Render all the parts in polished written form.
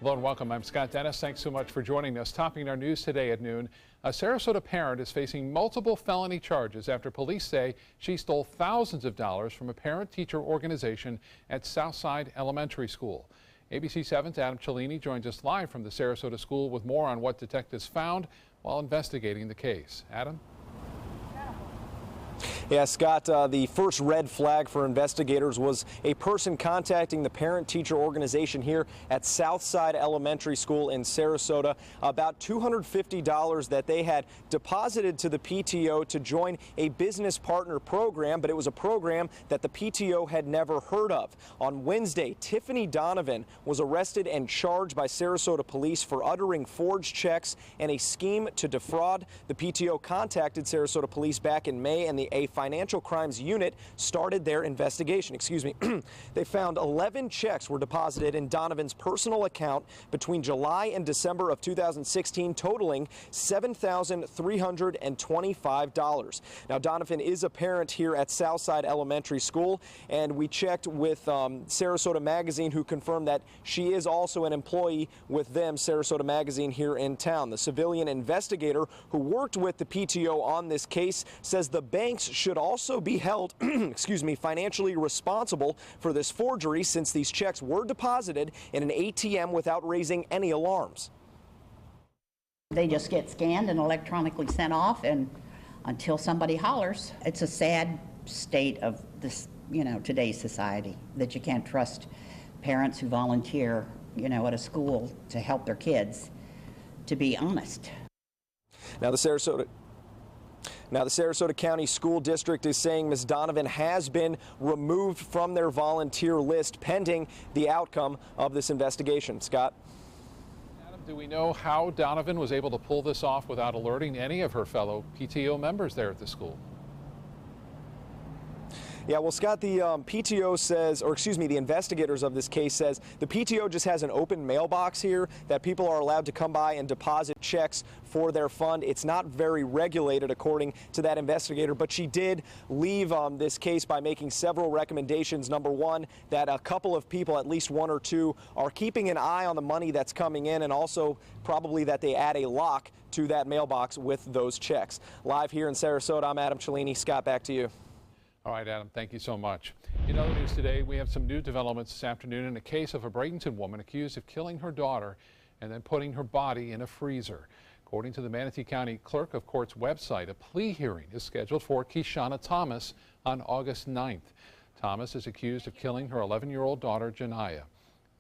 Hello and welcome. I'm Scott Dennis. Thanks so much for joining us. Topping our news today at noon, a Sarasota parent is facing multiple felony charges after police say she stole thousands of dollars from a parent-teacher organization at Southside Elementary School. ABC 7's Adam Cellini joins us live from the Sarasota school with more on what detectives found while investigating the case. Adam? Yeah, Scott, the first red flag for investigators was a person contacting the parent-teacher organization here at Southside Elementary School in Sarasota about $250 that they had deposited to the PTO to join a business partner program, but it was a program that the PTO had never heard of. On Wednesday, Tiffany Donovan was arrested and charged by Sarasota police for uttering forged checks and a scheme to defraud. The PTO contacted Sarasota police back in May, and a financial crimes unit started their investigation. They found 11 checks were deposited in Donovan's personal account between July and December of 2016, totaling $7,325. Now, Donovan is a parent here at Southside Elementary School, and we checked with Sarasota Magazine, who confirmed that she is also an employee with them, Sarasota Magazine, here in town. The civilian investigator who worked with the PTO on this case says the banks should also be held financially responsible for this forgery, since these checks were deposited in an ATM without raising any alarms. They just get scanned and electronically sent off, and until somebody hollers. It's a sad state of this, today's society, that you can't trust parents who volunteer, at a school to help their kids to be honest. Now, the Sarasota County School District is saying Ms. Donovan has been removed from their volunteer list pending the outcome of this investigation. Scott? Adam, do we know how Donovan was able to pull this off without alerting any of her fellow PTO members there at the school? Yeah, well, Scott, the PTO says, the investigators of this case says the PTO just has an open mailbox here that people are allowed to come by and deposit checks for their fund. It's not very regulated, according to that investigator, but she did leave this case by making several recommendations. Number one, that a couple of people, at least one or two, are keeping an eye on the money that's coming in, and also probably that they add a lock to that mailbox with those checks. Live here in Sarasota, I'm Adam Cellini. Scott, back to you. All right, Adam, thank you so much. In other news today, we have some new developments this afternoon in a case of a Bradenton woman accused of killing her daughter and then putting her body in a freezer. According to the Manatee County Clerk of Court's website, a plea hearing is scheduled for Keshana Thomas on August 9th. Thomas is accused of killing her 11-year-old daughter, Janiyah.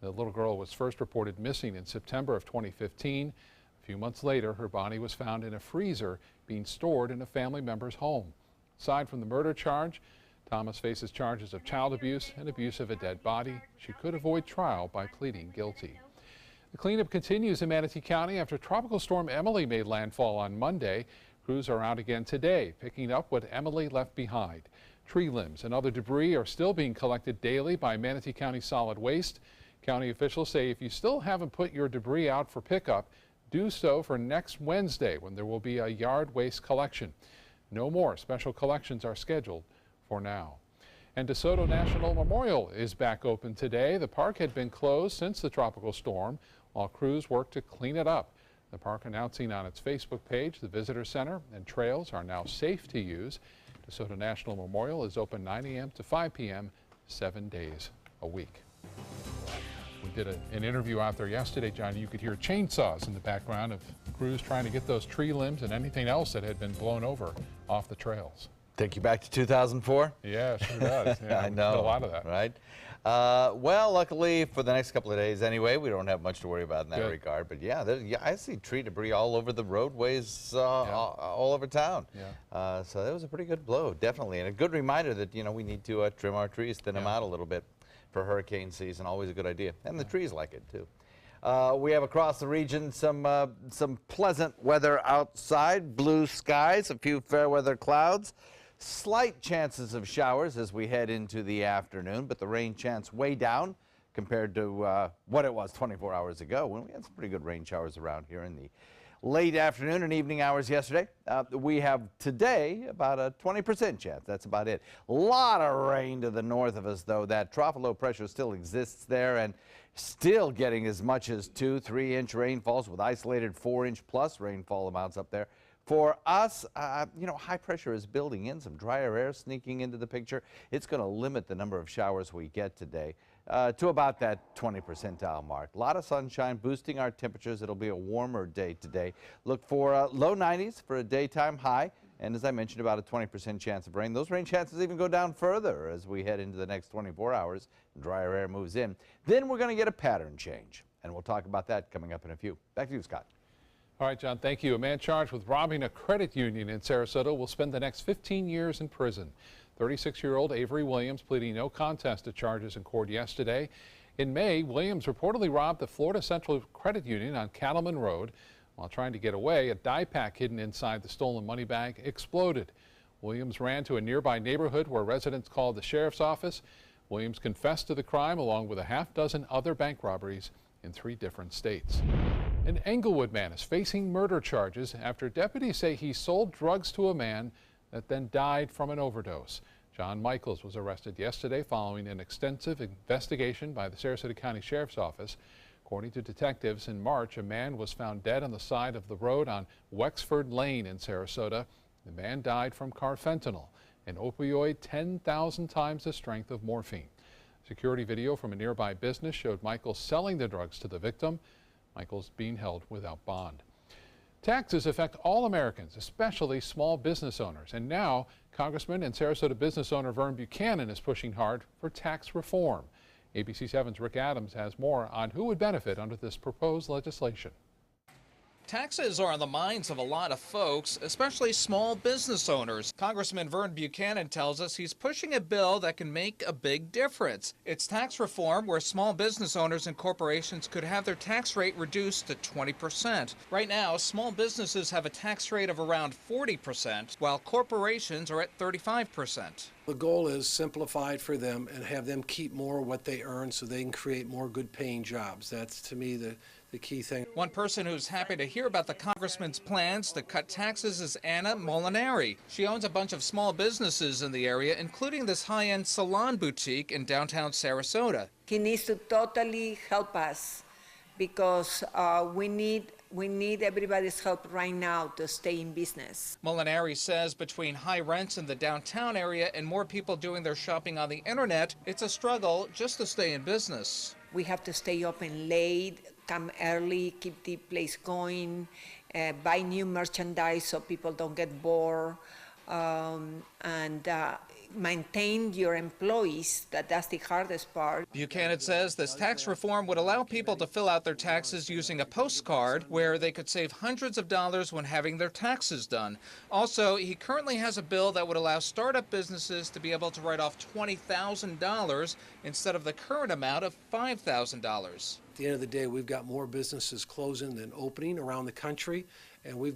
The little girl was first reported missing in September of 2015. A few months later, her body was found in a freezer being stored in a family member's home. Aside from the murder charge, Thomas faces charges of child abuse and abuse of a dead body. She could avoid trial by pleading guilty. The cleanup continues in Manatee County after Tropical Storm Emily made landfall on Monday. Crews are out again today, picking up what Emily left behind. Tree limbs and other debris are still being collected daily by Manatee County Solid Waste. County officials say if you still haven't put your debris out for pickup, do so for next Wednesday, when there will be a yard waste collection. No more special collections are scheduled for now. And DeSoto National Memorial is back open today. The park had been closed since the tropical storm while crews worked to clean it up. The park announcing on its Facebook page the visitor center and trails are now safe to use. DeSoto National Memorial is open 9 a.m. to 5 p.m. 7 days a week. We did an interview out there yesterday, John. You could hear chainsaws in the background of crews trying to get those tree limbs and anything else that had been blown over off the trails. Take you back to 2004? Yeah, sure does. Yeah, I know. A lot of that. Right. Well, luckily for the next couple of days anyway, we don't have much to worry about in that regard. But yeah, I see tree debris all over the roadways, all over town. Yeah. So that was a pretty good blow, definitely. And a good reminder that, we need to trim our trees, thin them out a little bit for hurricane season. Always a good idea. And the trees like it, too. We have across the region some pleasant weather outside, blue skies, a few fair weather clouds, slight chances of showers as we head into the afternoon, but the rain chance way down compared to what it was 24 hours ago when we had some pretty good rain showers around here in the late afternoon and evening hours yesterday. We have today about a 20% chance. That's about it. A lot of rain to the north of us, though. That trough of low pressure still exists there, and Still getting as much as 2-3 inch rainfalls with isolated 4-inch plus rainfall amounts up there. For us, high pressure is building in, some drier air sneaking into the picture. It's going to limit the number of showers we get today to about that 20 percentile mark. A lot of sunshine boosting our temperatures. It'll be a warmer day today. Look for low 90s for a daytime high. And as I mentioned, about a 20% chance of rain. Those rain chances even go down further as we head into the next 24 hours and drier air moves in. Then we're going to get a pattern change. And we'll talk about that coming up in a few. Back to you, Scott. All right, John, thank you. A man charged with robbing a credit union in Sarasota will spend the next 15 years in prison. 36-year-old Avery Williams pleading no contest to charges in court yesterday. In May, Williams reportedly robbed the Florida Central Credit Union on Cattleman Road. While trying to get away, a dye pack hidden inside the stolen money bag exploded. Williams ran to a nearby neighborhood where residents called the sheriff's office. Williams confessed to the crime along with a half-dozen other bank robberies in 3 different states. An Englewood man is facing murder charges after deputies say he sold drugs to a man that then died from an overdose. John Michaels was arrested yesterday following an extensive investigation by the Sarasota County Sheriff's Office. According to detectives, in March, a man was found dead on the side of the road on Wexford Lane in Sarasota. The man died from carfentanil, an opioid 10,000 times the strength of morphine. Security video from a nearby business showed Michaels selling the drugs to the victim. Michaels being held without bond. Taxes affect all Americans, especially small business owners. And now, Congressman and Sarasota business owner Vern Buchanan is pushing hard for tax reform. ABC 7's Rick Adams has more on who would benefit under this proposed legislation. Taxes are on the minds of a lot of folks, especially small business owners. Congressman Vern Buchanan tells us he's pushing a bill that can make a big difference. It's tax reform where small business owners and corporations could have their tax rate reduced to 20%. Right now, small businesses have a tax rate of around 40%, while corporations are at 35%. The goal is simplified for them and have them keep more of what they earn so they can create more good-paying jobs. That's, to me, the key thing. One person who's happy to hear about the congressman's plans to cut taxes is Anna Molinari. She owns a bunch of small businesses in the area, including this high-end salon boutique in downtown Sarasota. He needs to totally help us because we need everybody's help right now to stay in business. Molinari says between high rents in the downtown area and more people doing their shopping on the internet, it's a struggle just to stay in business. We have to stay open late, come early, keep the place going, buy new merchandise so people don't get bored, and maintain your employees. That's the hardest part. Buchanan says this tax reform would allow people to fill out their taxes using a postcard where they could save hundreds of dollars when having their taxes done. Also, he currently has a bill that would allow startup businesses to be able to write off $20,000 instead of the current amount of $5,000. At the end of the day, we've got more businesses closing than opening around the country, and we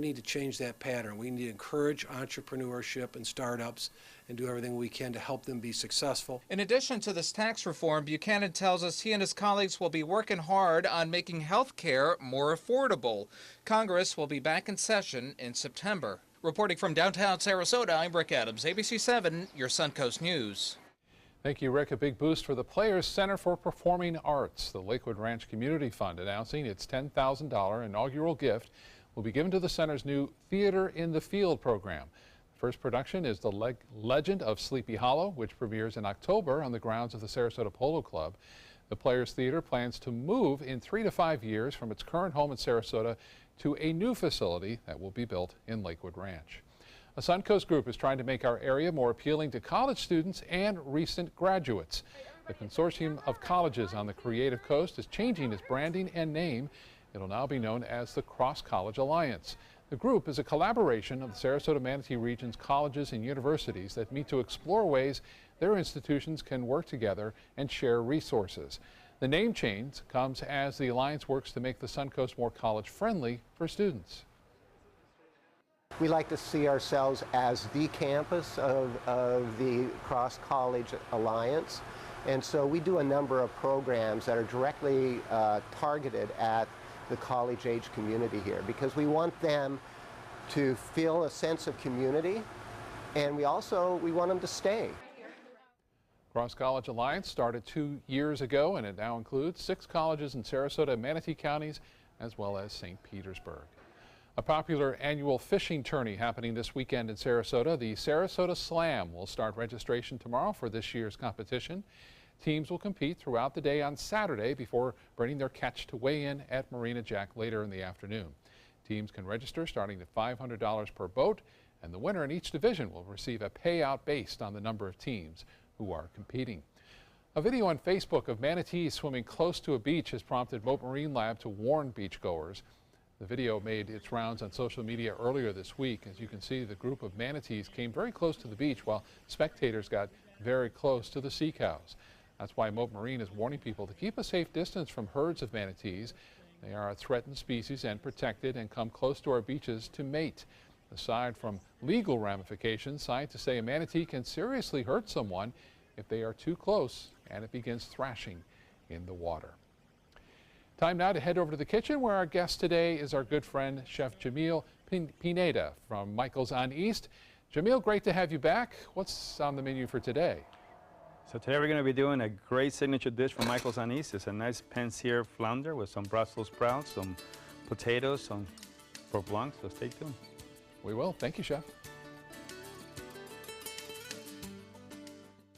need to change that pattern. We need to encourage entrepreneurship and startups and do everything we can to help them be successful. In addition to this tax reform, Buchanan tells us he and his colleagues will be working hard on making health care more affordable. Congress will be back in session in September. Reporting from downtown Sarasota, I'm Rick Adams, ABC 7, your Suncoast News. Thank you, Rick. A big boost for the Players Center for Performing Arts. The Lakewood Ranch Community Fund announcing its $10,000 inaugural gift will be given to the center's new Theater in the Field program. The first production is The Legend of Sleepy Hollow, which premieres in October on the grounds of the Sarasota Polo Club. The Players Theater plans to move in 3 to 5 years from its current home in Sarasota to a new facility that will be built in Lakewood Ranch. A Suncoast group is trying to make our area more appealing to college students and recent graduates. The consortium of colleges on the Creative Coast is changing its branding and name. It'll now be known as the Cross College Alliance. The group is a collaboration of the Sarasota Manatee Region's colleges and universities that meet to explore ways their institutions can work together and share resources. The name change comes as the Alliance works to make the Suncoast more college-friendly for students. We like to see ourselves as the campus of the Cross College Alliance, and so we do a number of programs that are directly targeted at the college-age community here, because we want them to feel a sense of community, and we want them to stay. Cross College Alliance started 2 years ago, and it now includes 6 colleges in Sarasota and Manatee counties, as well as St. Petersburg. A popular annual fishing tourney happening this weekend in Sarasota. The Sarasota Slam will start registration tomorrow for this year's competition. Teams will compete throughout the day on Saturday before bringing their catch to weigh in at Marina Jack later in the afternoon. Teams can register starting at $500 per boat, and the winner in each division will receive a payout based on the number of teams who are competing. A video on Facebook of manatees swimming close to a beach has prompted Moat Marine Lab to warn beachgoers. The video made its rounds on social media earlier this week. As you can see, the group of manatees came very close to the beach while spectators got very close to the sea cows. That's why Moat Marine is warning people to keep a safe distance from herds of manatees. They are a threatened species and protected and come close to our beaches to mate. Aside from legal ramifications, scientists say a manatee can seriously hurt someone if they are too close and it begins thrashing in the water. Time now to head over to the kitchen, where our guest today is our good friend, Chef Jamil Pineda from Michael's on East. Jamil, great to have you back. What's on the menu for today? So today we're going to be doing a great signature dish from Michael's on East. It's a nice pan-seared flounder with some Brussels sprouts, some potatoes, some pork blanc, so stay tuned. We will. Thank you, Chef.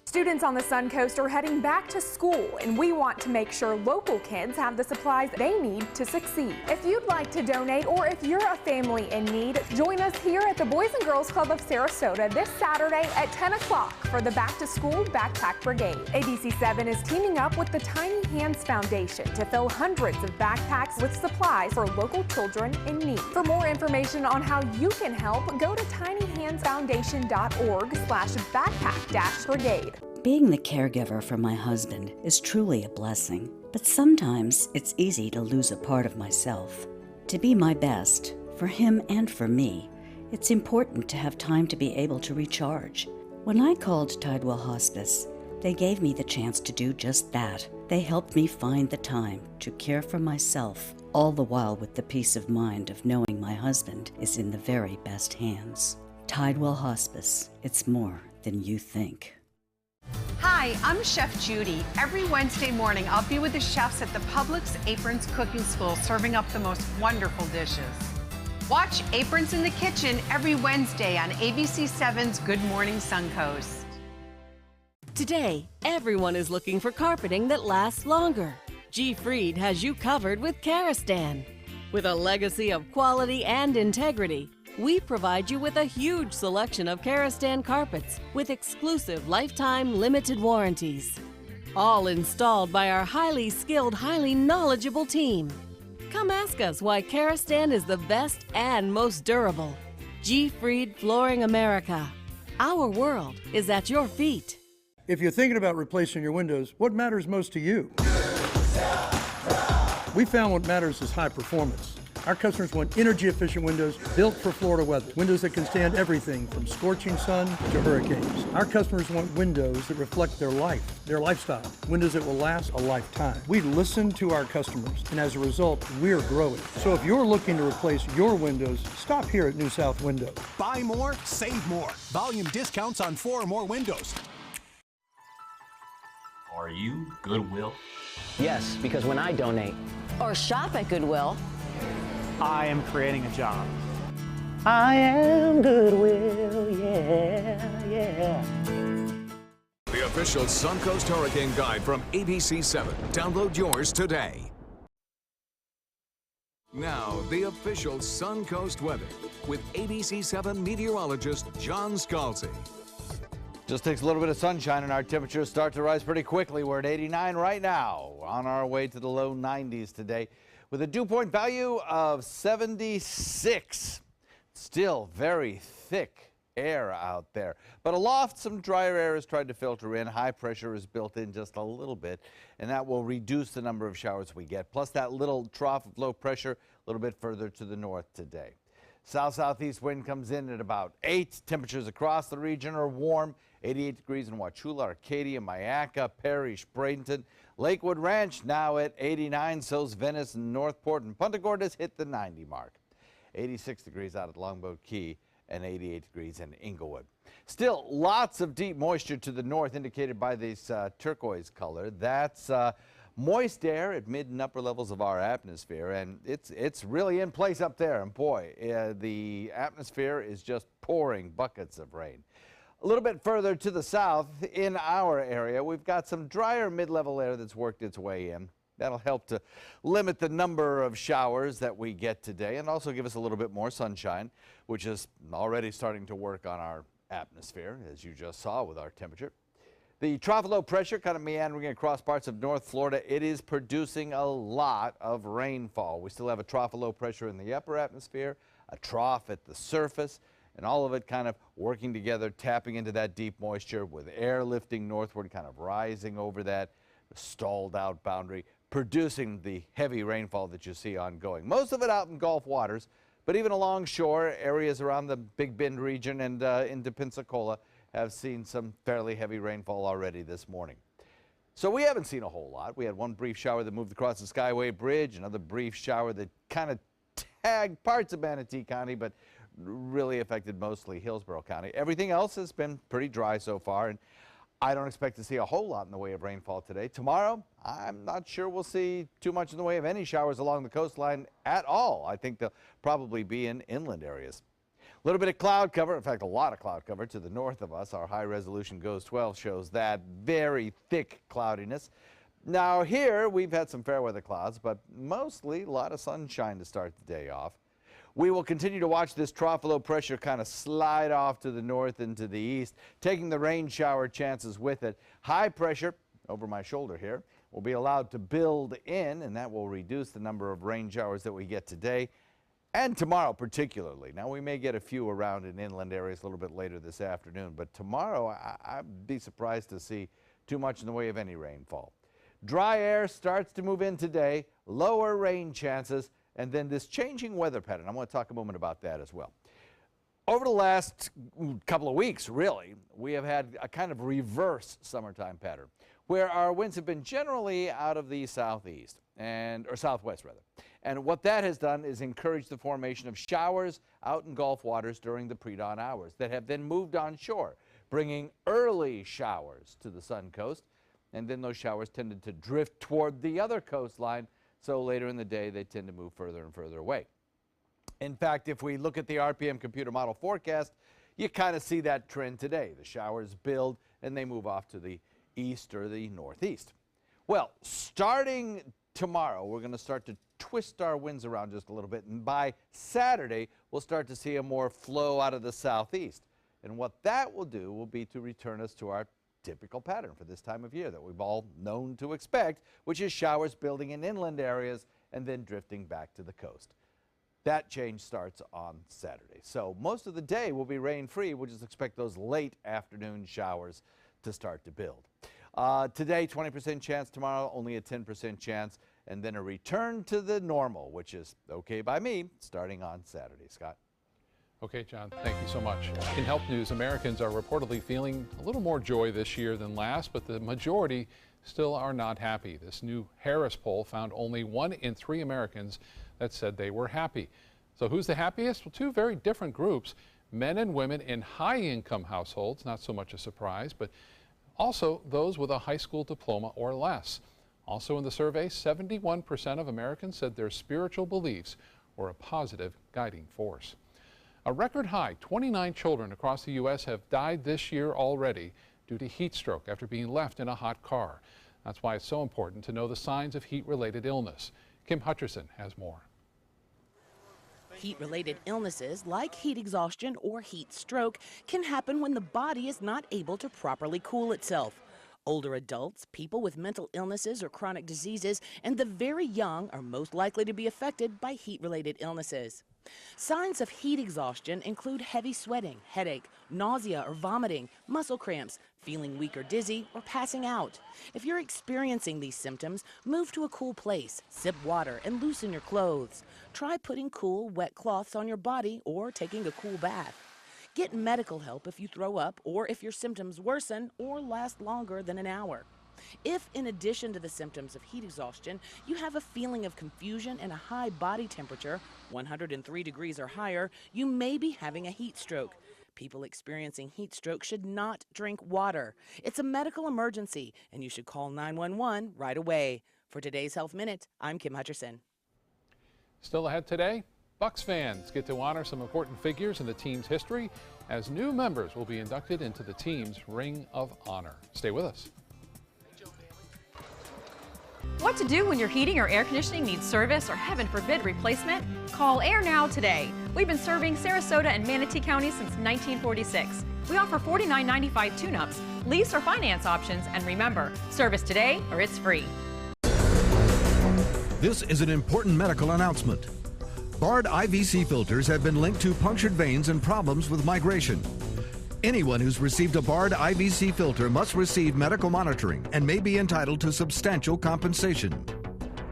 Students on the Suncoast are heading back to school, and we want to make sure local kids have the supplies they need to succeed. If you'd like to donate, or if you're a family in need, join us here at the Boys and Girls Club of Sarasota this Saturday at 10 o'clock for the Back to School Backpack Brigade. ABC7 is teaming up with the Tiny Hands Foundation to fill hundreds of backpacks with supplies for local children in need. For more information on how you can help, go to tinyhandsfoundation.org/backpack-brigade. Being the caregiver for my husband is truly a blessing, but sometimes it's easy to lose a part of myself. To be my best, for him and for me, it's important to have time to be able to recharge. When I called Tidewell Hospice, they gave me the chance to do just that. They helped me find the time to care for myself, all the while with the peace of mind of knowing my husband is in the very best hands. Tidewell Hospice, it's more than you think. Hi, I'm Chef Judy. Every Wednesday morning, I'll be with the chefs at the Publix Aprons Cooking School serving up the most wonderful dishes. Watch Aprons in the Kitchen every Wednesday on ABC7's Good Morning Suncoast. Today, everyone is looking for carpeting that lasts longer. G. Fried has you covered with Karastan. With a legacy of quality and integrity, we provide you with a huge selection of Karastan carpets with exclusive lifetime limited warranties. All installed by our highly skilled, highly knowledgeable team. Come ask us why Karastan is the best and most durable. G. Fried Flooring America. Our world is at your feet. If you're thinking about replacing your windows, what matters most to you? We found what matters is high performance. Our customers want energy-efficient windows built for Florida weather. Windows that can stand everything from scorching sun to hurricanes. Our customers want windows that reflect their life, their lifestyle. Windows that will last a lifetime. We listen to our customers, and as a result, we're growing. So if you're looking to replace your windows, stop here at New South Window. Buy more, save more. Volume discounts on 4 or more windows. Are you Goodwill? Yes, because when I donate or shop at Goodwill, I am creating a job. I am Goodwill, yeah. The official Suncoast Hurricane Guide from ABC7. Download yours today. Now, the official Suncoast weather with ABC7 meteorologist John Scalzi. Just takes a little bit of sunshine and our temperatures start to rise pretty quickly. We're at 89 right now, on our way to the low 90s today with a dew point value of 76. Still very thick air out there. But aloft, some drier air has tried to filter in. High pressure is built in just a little bit, and that will reduce the number of showers we get. Plus that little trough of low pressure a little bit further to the north today. South-southeast wind comes in at about 8. Temperatures across the region are warm. 88 degrees in Wauchula, Arcadia, Mayaca, Parrish, Bradenton. Lakewood Ranch now at 89. So's Venice and Northport, and Punta Gorda's hit the 90 mark. 86 degrees out at Longboat Key and 88 degrees in Inglewood. Still, lots of deep moisture to the north, indicated by this turquoise color. That's moist air at mid and upper levels of our atmosphere, and it's really in place up there. And boy, the atmosphere is just pouring buckets of rain. A little bit further to the south in our area, we've got some drier mid-level air that's worked its way in. That'll help to limit the number of showers that we get today and also give us a little bit more sunshine, which is already starting to work on our atmosphere, as you just saw with our temperature. The trough low pressure kind of meandering across parts of North Florida. It is producing a lot of rainfall. We still have a trough low pressure in the upper atmosphere, a trough at the surface, and all of it kind of working together, tapping into that deep moisture with air lifting northward, kind of rising over that stalled out boundary, producing the heavy rainfall that you see ongoing. Most of it out in Gulf waters, but even along shore, areas around the Big Bend region and into Pensacola have seen some fairly heavy rainfall already this morning. So we haven't seen a whole lot. We had one brief shower that moved across the Skyway Bridge, another brief shower that kind of tagged parts of Manatee County, but really affected mostly Hillsborough County. Everything else has been pretty dry so far, and I don't expect to see a whole lot in the way of rainfall today. Tomorrow, I'm not sure we'll see too much in the way of any showers along the coastline at all. I think they'll probably be in inland areas. A little bit of cloud cover, in fact, a lot of cloud cover to the north of us. Our high-resolution GOES 12 shows that very thick cloudiness. Now here, we've had some fair weather clouds, but mostly a lot of sunshine to start the day off. We will continue to watch this trough low pressure kind of slide off to the north and to the east, taking the rain shower chances with it. High pressure over my shoulder here will be allowed to build in, and that will reduce the number of rain showers that we get today and tomorrow particularly. Now, we may get a few around in inland areas a little bit later this afternoon, but tomorrow I'd be surprised to see too much in the way of any rainfall. Dry air starts to move in today, lower rain chances, and then this changing weather pattern. I want to talk a moment about that as well. Over the last couple of weeks, really, we have had a kind of reverse summertime pattern where our winds have been generally out of the southeast, or southwest rather. And what that has done is encourage the formation of showers out in Gulf waters during the pre-dawn hours that have then moved onshore, bringing early showers to the sun coast. And then those showers tended to drift toward the other coastline. So later in the day, they tend to move further and further away. In fact, if we look at the RPM computer model forecast, you kind of see that trend today. The showers build and they move off to the east or the northeast. Well, starting tomorrow, we're going to start to twist our winds around just a little bit. And by Saturday, we'll start to see a more flow out of the southeast. And what that will do will be to return us to our typical pattern for this time of year that we've all known to expect, which is showers building in inland areas and then drifting back to the coast. That change starts on Saturday. So most of the day will be rain-free. We'll just expect those late afternoon showers to start to build. Today, 20% chance. Tomorrow, only a 10% chance. And then a return to the normal, which is okay by me, starting on Saturday. Scott? Okay, John, thank you so much. In health news, Americans are reportedly feeling a little more joy this year than last, but the majority still are not happy. This new Harris poll found only 1 in 3 Americans that said they were happy. So who's the happiest? Well, 2 very different groups, men and women in high-income households, not so much a surprise, but also those with a high school diploma or less. Also in the survey, 71% of Americans said their spiritual beliefs were a positive guiding force. A record high, 29 children across the U.S. have died this year already due to heat stroke after being left in a hot car. That's why it's so important to know the signs of heat-related illness. Kim Hutcherson has more. Heat-related illnesses like heat exhaustion or heat stroke can happen when the body is not able to properly cool itself. Older adults, people with mental illnesses or chronic diseases, and the very young are most likely to be affected by heat-related illnesses. Signs of heat exhaustion include heavy sweating, headache, nausea or vomiting, muscle cramps, feeling weak or dizzy, or passing out. If you're experiencing these symptoms, move to a cool place, sip water, and loosen your clothes. Try putting cool, wet cloths on your body or taking a cool bath. Get medical help if you throw up or if your symptoms worsen or last longer than an hour. If, in addition to the symptoms of heat exhaustion, you have a feeling of confusion and a high body temperature, 103 degrees or higher, you may be having a heat stroke. People experiencing heat stroke should not drink water. It's a medical emergency, and you should call 911 right away. For today's Health Minute, I'm Kim Hutcherson. Still ahead today, Bucs fans get to honor some important figures in the team's history as new members will be inducted into the team's Ring of Honor. Stay with us. What to do when your heating or air conditioning needs service or, heaven forbid, replacement? Call Air Now today. We've been serving Sarasota and Manatee County since 1946. We offer $49.95 tune-ups, lease or finance options, and remember, service today or it's free. This is an important medical announcement. Bard IVC filters have been linked to punctured veins and problems with migration. Anyone who's received a Bard IVC filter must receive medical monitoring and may be entitled to substantial compensation.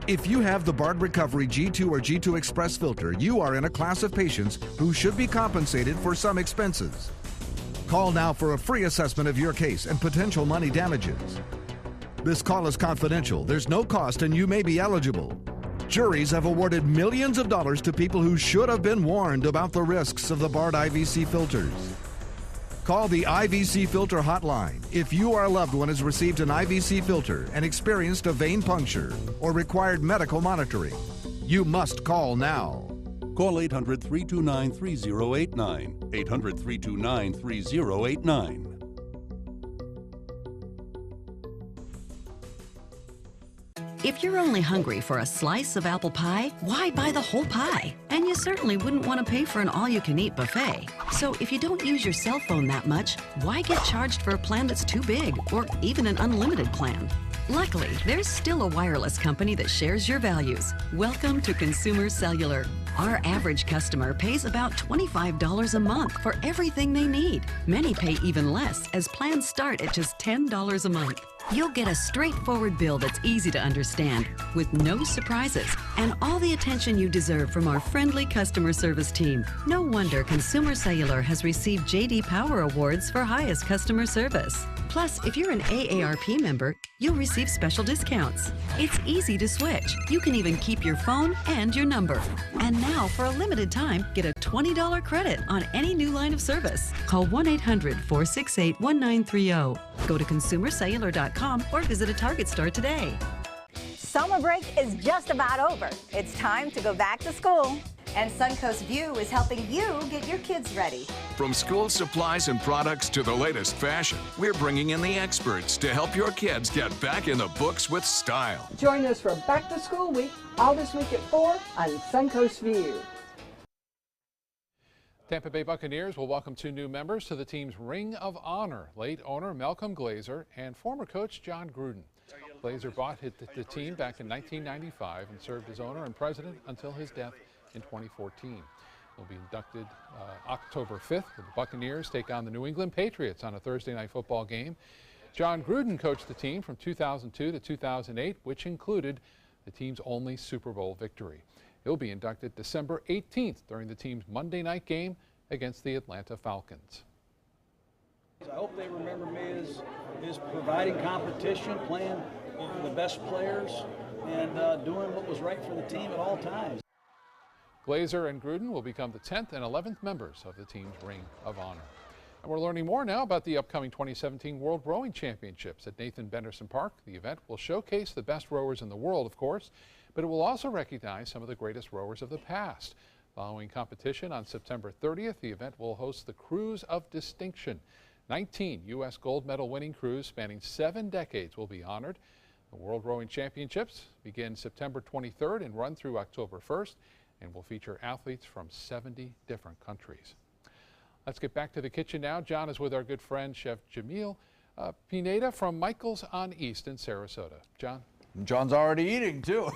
If you have the Bard Recovery G2 or G2 Express filter, you are in a class of patients who should be compensated for some expenses. Call now for a free assessment of your case and potential money damages. This call is confidential, there's no cost, and you may be eligible. Juries have awarded millions of dollars to people who should have been warned about the risks of the Bard IVC filters. Call the IVC Filter Hotline if you or a loved one has received an IVC filter and experienced a vein puncture or required medical monitoring. You must call now. Call 800-329-3089. 800-329-3089. If you're only hungry for a slice of apple pie, why buy the whole pie? And you certainly wouldn't want to pay for an all-you-can-eat buffet. So if you don't use your cell phone that much, why get charged for a plan that's too big or even an unlimited plan? Luckily, there's still a wireless company that shares your values. Welcome to Consumer Cellular. Our average customer pays about $25 a month for everything they need. Many pay even less, as plans start at just $10 a month. You'll get a straightforward bill that's easy to understand, with no surprises, and all the attention you deserve from our friendly customer service team. No wonder Consumer Cellular has received J.D. Power Awards for highest customer service. Plus, if you're an AARP member, you'll receive special discounts. It's easy to switch. You can even keep your phone and your number. And now, for a limited time, get a $20 credit on any new line of service. Call 1-800-468-1930. Go to consumercellular.com or visit a Target store today. Summer break is just about over. It's time to go back to school. And Suncoast View is helping you get your kids ready. From school supplies and products to the latest fashion, we're bringing in the experts to help your kids get back in the books with style. Join us for Back to School Week, all this week at 4 on Suncoast View. Tampa Bay Buccaneers will welcome 2 new members to the team's Ring of Honor, late owner Malcolm Glazer and former coach John Gruden. Glazer bought the team back in 1995 and served as owner and president until his death in 2014. He'll be inducted October 5th. The Buccaneers take on the New England Patriots on a Thursday night football game. John Gruden coached the team from 2002 to 2008, which included the team's only Super Bowl victory. He'll be inducted December 18th during the team's Monday night game against the Atlanta Falcons. I hope they remember me as providing competition, playing the best players, and doing what was right for the team at all times. Glazer and Gruden will become the 10th and 11th members of the team's Ring of Honor. And we're learning more now about the upcoming 2017 World Rowing Championships at Nathan Benderson Park. The event will showcase the best rowers in the world, of course, but it will also recognize some of the greatest rowers of the past. Following competition on September 30th, the event will host the Cruise of Distinction. 19 U.S. gold medal winning crews spanning 7 decades will be honored. The World Rowing Championships begin September 23rd and run through October 1st and will feature athletes from 70 different countries. Let's get back to the kitchen now. John is with our good friend, Chef Jamil Pineda from Michael's on East in Sarasota. John? John's already eating, too.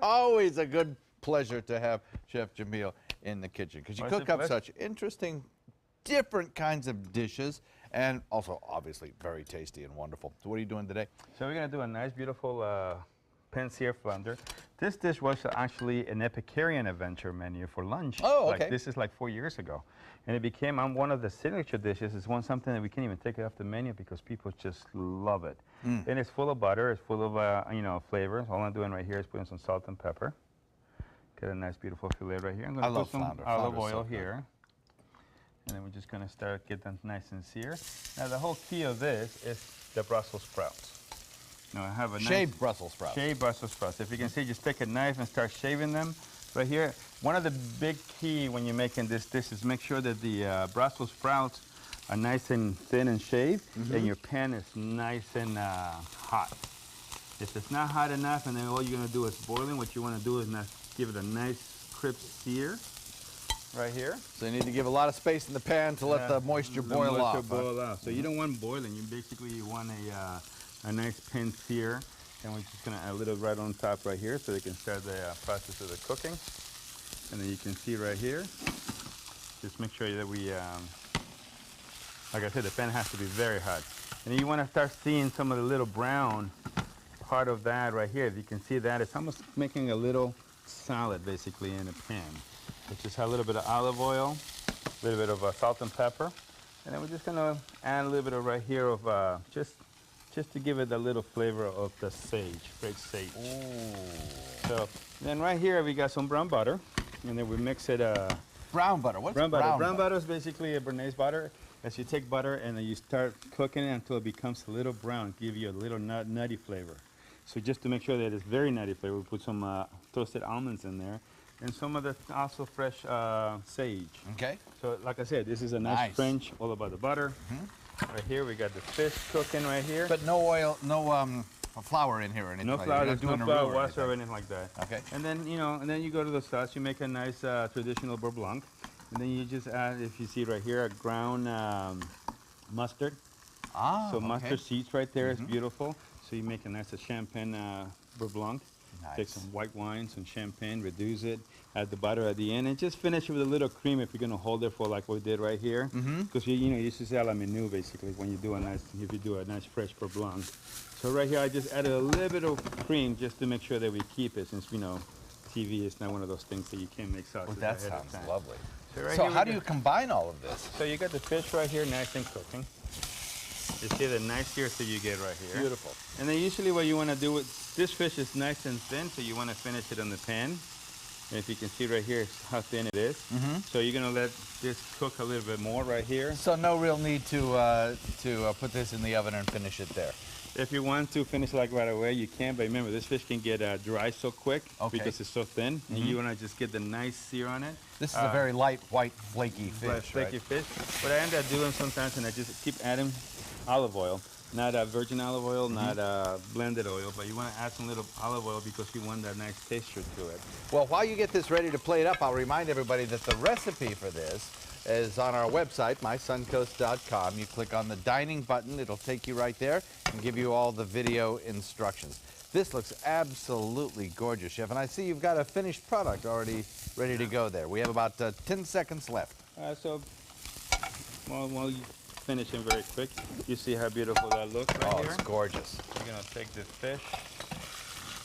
Always a good pleasure to have Chef Jamil in the kitchen because you cook up such interesting, different kinds of dishes and also obviously very tasty and wonderful. So what are you doing today? So we're going to do a nice, beautiful Pensier flounder. This dish was actually an Epicurean adventure menu for lunch. Oh, okay. This is like 4 years ago. And it became one of the signature dishes. It's something that we can't even take it off the menu because people just love it. And it's full of butter. It's full of flavors. All I'm doing right here is putting some salt and pepper. Get a nice, beautiful fillet right here. I'm going to put some olive oil here. And then we're just going to start getting them nice and seared. Now, the whole key of this is the Brussels sprouts. Now, I have a shaved Brussels sprouts. Shaved Brussels sprouts. If you can see, just take a knife and start shaving them. Right here, one of the big key when you're making this dish is make sure that the Brussels sprouts are nice and thin and shaved, and your pan is nice and hot. If it's not hot enough, and then all you're going to do is boiling, what you want to do is give it a nice crisp sear. Right here. So you need to give a lot of space in the pan to let the moisture boil off. So you don't want boiling. You want a nice pan sear. And we're just going to add a little right on top right here so they can start the process of the cooking. And then you can see right here, just make sure that we, like I said, the pan has to be very hot. And then you want to start seeing some of the little brown part of that right here. If you can see that, it's almost making a little salad basically in a pan. It's just a little bit of olive oil, a little bit of salt and pepper. And then we're just going to add a little bit of right here of just to give it a little flavor of the sage, great sage. Ooh. So then right here we got some brown butter, and then we mix it. Brown butter. What's brown butter? Brown butter is basically a Bernaise butter. As you take butter and then you start cooking it until it becomes a little brown, give you a little nutty flavor. So just to make sure that it's very nutty flavor, we put some toasted almonds in there, and some of the also fresh sage. Okay. So like I said, this is a nice French, all about the butter. Right here, we got the fish cooking right here. But no oil, no flour in here or anything. No like flour, that. there's no flour, water, or anything like that. Okay. And then you go to the sauce. You make a nice traditional beurre blanc, and then you just add, if you see right here, a ground mustard. So mustard seeds right there is beautiful. So you make a nice champagne beurre blanc. Nice. Take some white wine, some champagne, reduce it, add the butter at the end, and just finish it with a little cream if you're going to hold it for like we did right here. Because you just a la menu basically when you do if you do a nice fresh beurre blanc. So right here I just added a little bit of cream just to make sure that we keep it, since TV is not one of those things that you can't make sauces. Well, that sounds lovely. So how do you combine all of this? So you got the fish right here nice and cooking. You see the nice sears that you get right here. Beautiful. And then usually what you want to do with this fish is nice and thin, so you want to finish it on the pan. And if you can see right here how thin it is. So you're going to let this cook a little bit more right here. So no real need to put this in the oven and finish it there. If you want to finish like right away, you can. But remember, this fish can get dry so quick because it's so thin. And you want to just get the nice sear on it. This is a very light, white, flaky fish, flaky fish. What I end up doing sometimes, and I just keep adding olive oil. Not virgin olive oil, not blended oil, but you want to add some little olive oil because you want that nice texture to it. Well, while you get this ready to plate up, I'll remind everybody that the recipe for this is on our website, mysuncoast.com. You click on the dining button, it'll take you right there and give you all the video instructions. This looks absolutely gorgeous, Chef, and I see you've got a finished product already ready to go there. We have about 10 seconds left. While you finishing very quick, you see how beautiful that looks right here? Oh, it's gorgeous. You're going to take this fish,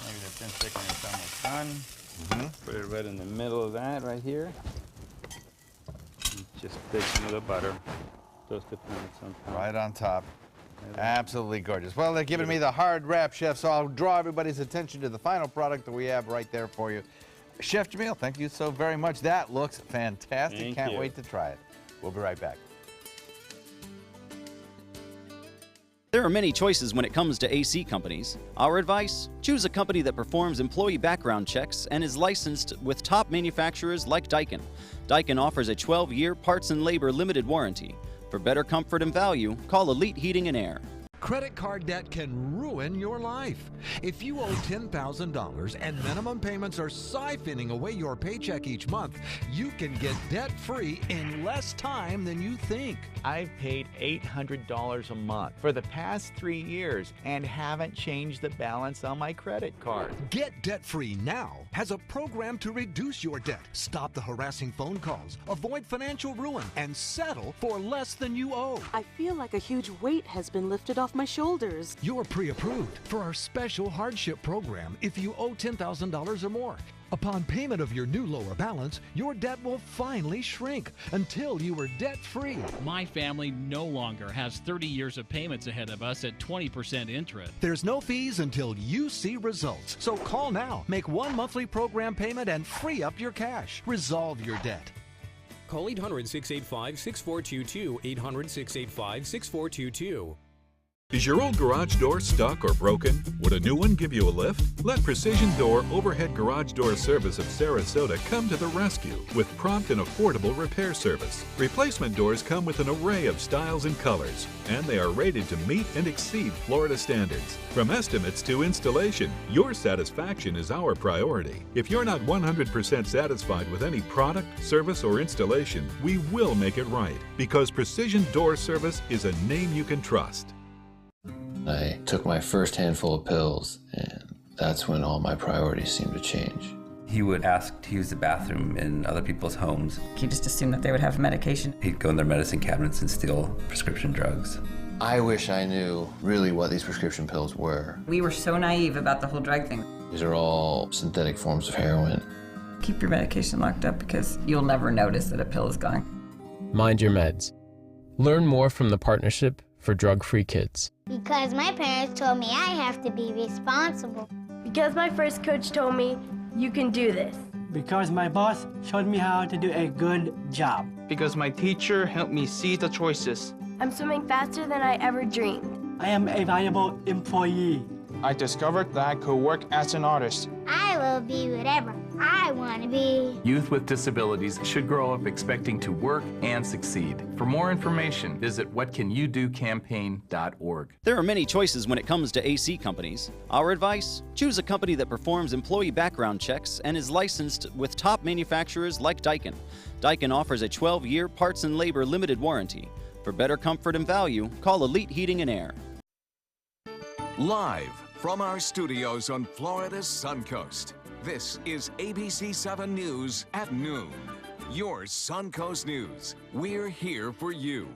maybe the 10 seconds is almost done. Put it right in the middle of that right here. Just take some of the butter, toast the pan sometime. Right on top. Absolutely gorgeous. Well, they're giving me the hard wrap, Chef, so I'll draw everybody's attention to the final product that we have right there for you. Chef Jamil, thank you so very much. That looks fantastic. Can't wait to try it. We'll be right back. There are many choices when it comes to AC companies. Our advice? Choose a company that performs employee background checks and is licensed with top manufacturers like Daikin. Daikin offers a 12-year parts and labor limited warranty. For better comfort and value, call Elite Heating and Air. Credit card debt can ruin your life. If you owe $10,000 and minimum payments are siphoning away your paycheck each month, you can get debt-free in less time than you think. I've paid $800 a month for the past 3 years and haven't changed the balance on my credit card. Get debt-free now has a program to reduce your debt, stop the harassing phone calls, avoid financial ruin, and settle for less than you owe. I feel like a huge weight has been lifted off off my shoulders. You're pre-approved for our special hardship program if you owe $10,000 or more. Upon payment of your new lower balance, your debt will finally shrink until you are debt-free. My family no longer has 30 years of payments ahead of us at 20% interest. There's no fees until you see results. So call now, make one monthly program payment, and free up your cash. Resolve your debt. Call 800-685-6422, 800-685-6422. Is your old garage door stuck or broken? Would a new one give you a lift? Let Precision Door Overhead Garage Door Service of Sarasota come to the rescue with prompt and affordable repair service. Replacement doors come with an array of styles and colors, and they are rated to meet and exceed Florida standards. From estimates to installation, your satisfaction is our priority. If you're not 100% satisfied with any product, service, or installation, we will make it right, because Precision Door Service is a name you can trust. I took my first handful of pills, and that's when all my priorities seemed to change. He would ask to use the bathroom in other people's homes. He just assumed that they would have medication. He'd go in their medicine cabinets and steal prescription drugs. I wish I knew really what these prescription pills were. We were so naive about the whole drug thing. These are all synthetic forms of heroin. Keep your medication locked up because you'll never notice that a pill is gone. Mind your meds. Learn more from the Partnership for Drug-Free Kids. Because my parents told me I have to be responsible. Because my first coach told me, you can do this. Because my boss showed me how to do a good job. Because my teacher helped me see the choices. I'm swimming faster than I ever dreamed. I am a valuable employee. I discovered that I could work as an artist. I will be whatever I want to be. Youth with disabilities should grow up expecting to work and succeed. For more information, visit whatcanyoudocampaign.org. There are many choices when it comes to AC companies. Our advice? Choose a company that performs employee background checks and is licensed with top manufacturers like Daikin. Daikin offers a 12-year parts and labor limited warranty. For better comfort and value, call Elite Heating and Air. Live from our studios on Florida's Suncoast, this is ABC 7 News at noon. Your Suncoast News. We're here for you.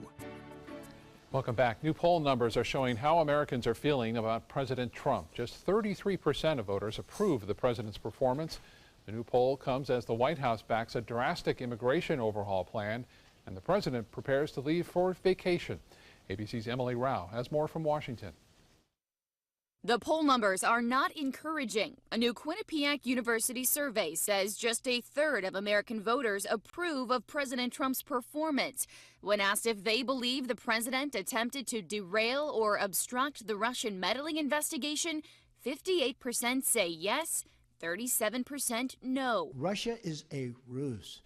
Welcome back. New poll numbers are showing how Americans are feeling about President Trump. Just 33% of voters approve of the president's performance. The new poll comes as the White House backs a drastic immigration overhaul plan, and the president prepares to leave for vacation. ABC's Emily Rao has more from Washington. The poll numbers are not encouraging. A new Quinnipiac University survey says just a third of American voters approve of President Trump's performance. When asked if they believe the president attempted to derail or obstruct the Russian meddling investigation, 58% say yes, 37% no. Russia is a ruse.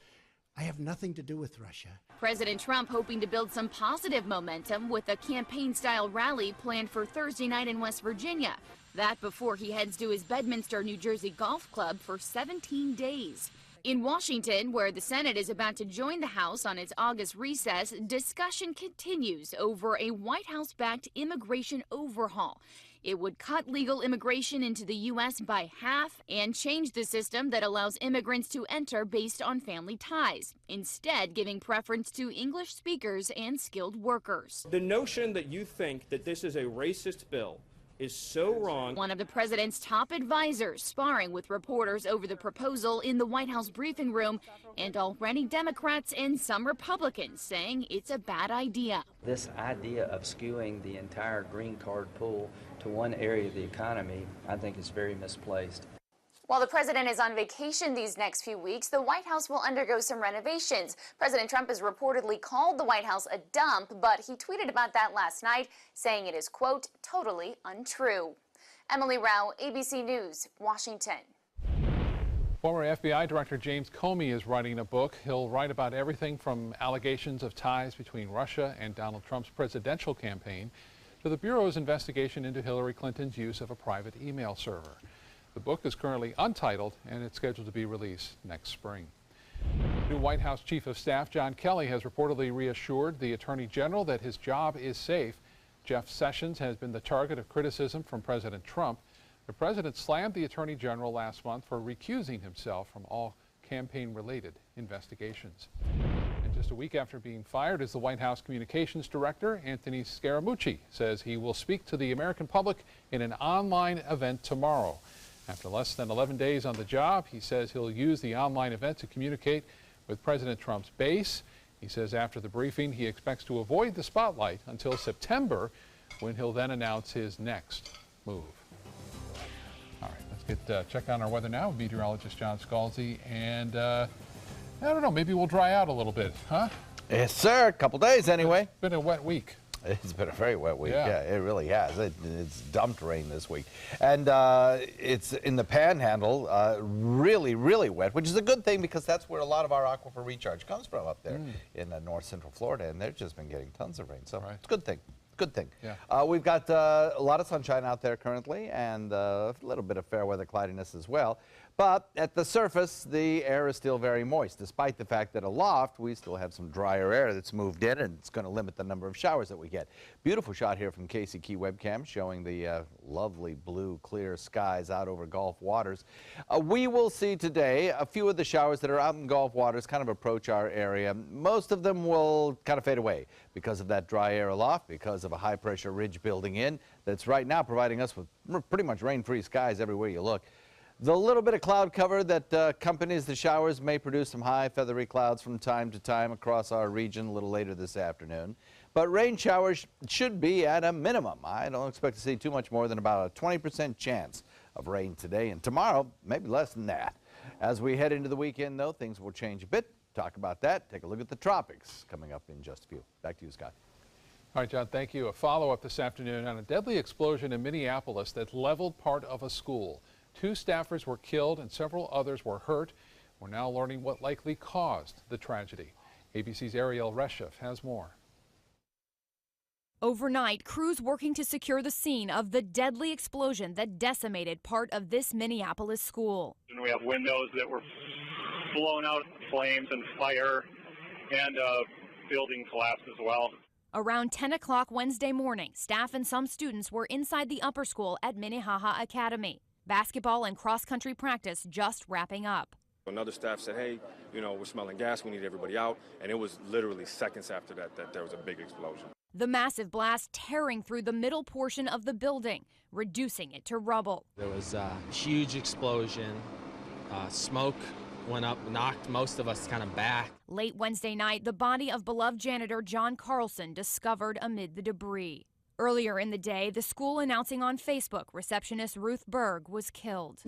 I have nothing to do with Russia. President Trump hoping to build some positive momentum with a campaign-style rally planned for Thursday night in West Virginia. That before he heads to his Bedminster, New Jersey golf club for 17 days. In Washington, where the Senate is about to join the House on its August recess, discussion continues over a White House-backed immigration overhaul. It would cut legal immigration into the U.S. by half and change the system that allows immigrants to enter based on family ties, instead giving preference to English speakers and skilled workers. The notion that you think that this is a racist bill is so wrong. One of the president's top advisors sparring with reporters over the proposal in the White House briefing room, and already Democrats and some Republicans saying it's a bad idea. This idea of skewing the entire green card pool to one area of the economy, I think is very misplaced. While the president is on vacation these next few weeks, the White House will undergo some renovations. President Trump has reportedly called the White House a dump, but he tweeted about that last night, saying it is, quote, totally untrue. Emily Rao, ABC News, Washington. Former FBI Director James Comey is writing a book. He'll write about everything from allegations of ties between Russia and Donald Trump's presidential campaign to the Bureau's investigation into Hillary Clinton's use of a private email server. The book is currently untitled, and it's scheduled to be released next spring. New White House Chief of Staff John Kelly has reportedly reassured the Attorney General that his job is safe. Jeff Sessions has been the target of criticism from President Trump. The president slammed the Attorney General last month for recusing himself from all campaign-related investigations. And just Just a week after being fired as the White House Communications Director, Anthony Scaramucci says he will speak to the American public in an online event tomorrow. After less than 11 days on the job, he says he'll use the online event to communicate with President Trump's base. He says after the briefing, he expects to avoid the spotlight until September, when he'll then announce his next move. All right, let's get check on our weather now with meteorologist John Scalzi. And I don't know, maybe we'll dry out a little bit, huh? Yes, sir. A couple days anyway. It's been a wet week. It's been a very wet week. Yeah. Yeah, it really has. It's dumped rain this week. And it's in the Panhandle, really, really wet, which is a good thing because that's where a lot of our aquifer recharge comes from up there in north central Florida. And they've just been getting tons of rain. So it's a good thing. Good thing. Yeah. We've got a lot of sunshine out there currently and a little bit of fair weather cloudiness as well. But at the surface, the air is still very moist, despite the fact that aloft, we still have some drier air that's moved in, and it's going to limit the number of showers that we get. Beautiful shot here from Casey Key webcam showing the lovely blue, clear skies out over Gulf waters. We will see today a few of the showers that are out in Gulf waters kind of approach our area. Most of them will kind of fade away because of that dry air aloft, because of a high-pressure ridge building in that's right now providing us with pretty much rain-free skies everywhere you look. The little bit of cloud cover that accompanies the showers may produce some high feathery clouds from time to time across our region a little later this afternoon. But rain showers should be at a minimum. I don't expect to see too much more than about a 20% chance of rain today, and tomorrow maybe less than that. As we head into the weekend, though, things will change a bit. Talk about that. Take a look at the tropics coming up in just a few. Back to you, Scott. All right, John, thank you. A follow-up this afternoon on a deadly explosion in Minneapolis that leveled part of a school. 2 staffers were killed and several others were hurt. We're now learning what likely caused the tragedy. ABC's Ariel Reshef has more. Overnight, crews working to secure the scene of the deadly explosion that decimated part of this Minneapolis school. And we have windows that were blown out, flames and fire, and building collapse as well. Around 10 o'clock Wednesday morning, staff and some students were inside the upper school at Minnehaha Academy. Basketball and cross-country practice just wrapping up. Another staff said, hey, you know, we're smelling gas, we need everybody out. And it was literally seconds after that there was a big explosion. The massive blast tearing through the middle portion of the building, reducing it to rubble. There was a huge explosion. Smoke went up, knocked most of us kind of back. Late Wednesday night, the body of beloved janitor John Carlson discovered amid the debris. Earlier in the day, the school announcing on Facebook receptionist Ruth Berg was killed.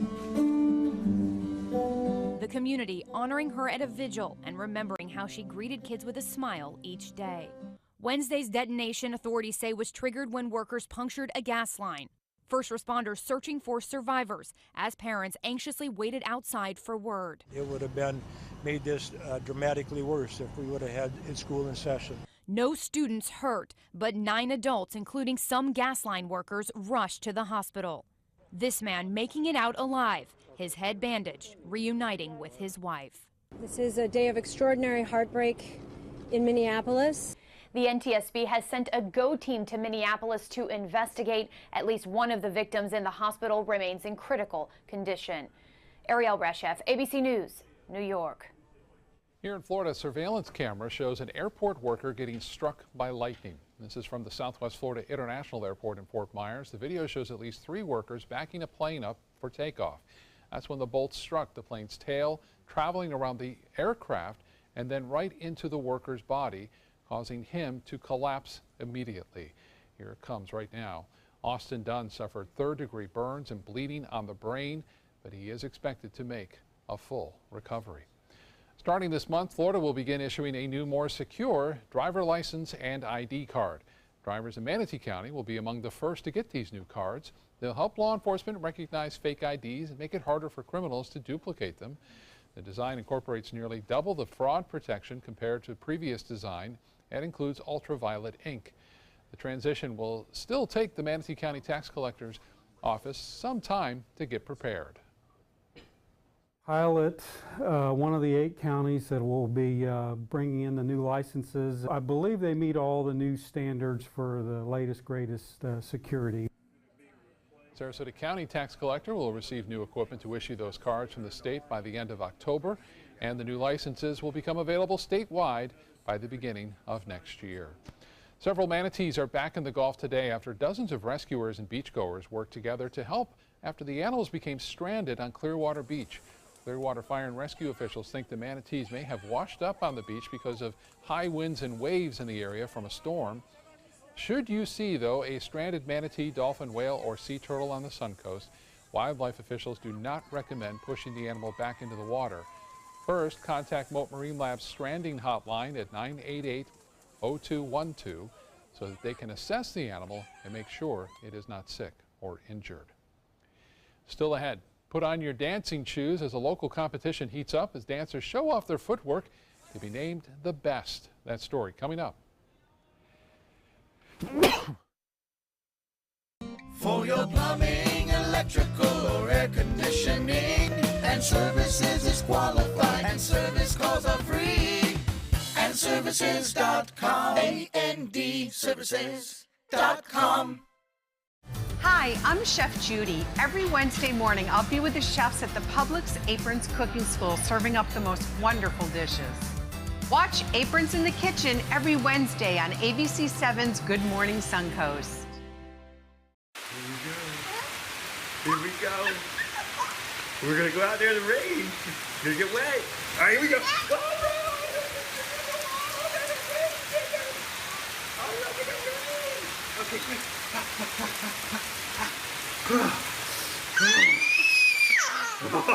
The community honoring her at a vigil and remembering how she greeted kids with a smile each day. Wednesday's detonation, authorities say, was triggered when workers punctured a gas line. First responders searching for survivors as parents anxiously waited outside for word. It would have made this dramatically worse if we would have had school in session. No students hurt, but 9 adults, including some gas line workers, rushed to the hospital. This man making it out alive, his head bandaged, reuniting with his wife. This is a day of extraordinary heartbreak in Minneapolis. The NTSB has sent a GO team to Minneapolis to investigate. At least one of the victims in the hospital remains in critical condition. Ariel Reshef, ABC News, New York. Here in Florida, a surveillance camera shows an airport worker getting struck by lightning. This is from the Southwest Florida International Airport in Fort Myers. The video shows at least 3 workers backing a plane up for takeoff. That's when the bolt struck the plane's tail, traveling around the aircraft and then right into the worker's body, causing him to collapse immediately. Here it comes right now. Austin Dunn suffered 3rd-degree burns and bleeding on the brain, but he is expected to make a full recovery. Starting this month, Florida will begin issuing a new, more secure driver license and ID card. Drivers in Manatee County will be among the first to get these new cards. They'll help law enforcement recognize fake IDs and make it harder for criminals to duplicate them. The design incorporates nearly double the fraud protection compared to previous design and includes ultraviolet ink. The transition will still take the Manatee County Tax Collector's Office some time to get prepared. Pilot, one of the 8 counties that will be bringing in the new licenses. I believe they meet all the new standards for the latest, greatest security. Sarasota County Tax Collector will receive new equipment to issue those cards from the state by the end of October, and the new licenses will become available statewide by the beginning of next year. Several manatees are back in the Gulf today after dozens of rescuers and beachgoers worked together to help after the animals became stranded on Clearwater Beach. Clearwater Fire and Rescue officials think the manatees may have washed up on the beach because of high winds and waves in the area from a storm. Should you see, though, a stranded manatee, dolphin, whale, or sea turtle on the Suncoast, wildlife officials do not recommend pushing the animal back into the water. First, contact Mote Marine Lab's stranding hotline at 988-0212 so that they can assess the animal and make sure it is not sick or injured. Still ahead, put on your dancing shoes as a local competition heats up as dancers show off their footwork to be named the best. That story coming up. For your plumbing, electrical, or air conditioning, and services is qualified, and service calls are free. And services.com, A-N-D, services.com. Hi, I'm Chef Judy. Every Wednesday morning, I'll be with the chefs at the Publix Aprons Cooking School serving up the most wonderful dishes. Watch Aprons in the Kitchen every Wednesday on ABC7's Good Morning Suncoast. Here we go. We're gonna go out there in the rain. It's gonna get wet. All right, here we go. Okay, quick.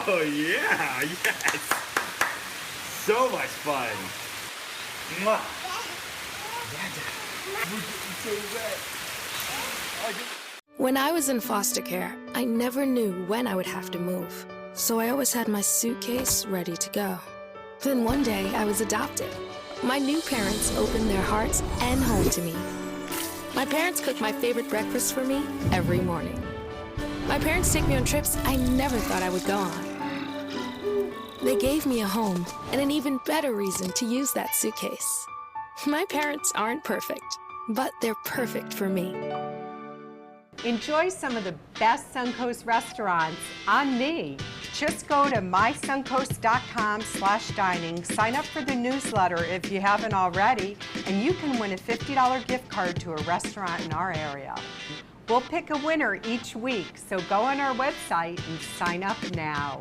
Oh yeah, yes. So much fun. Mwah. We're getting so wet. When I was in foster care, I never knew when I would have to move. So I always had my suitcase ready to go. Then one day I was adopted. My new parents opened their hearts and home to me. My parents cook my favorite breakfast for me every morning. My parents take me on trips I never thought I would go on. They gave me a home and an even better reason to use that suitcase. My parents aren't perfect, but they're perfect for me. Enjoy some of the best Suncoast restaurants on me. Just go to mysuncoast.com/dining, sign up for the newsletter if you haven't already, and you can win a $50 gift card to a restaurant in our area. We'll pick a winner each week, so go on our website and sign up now.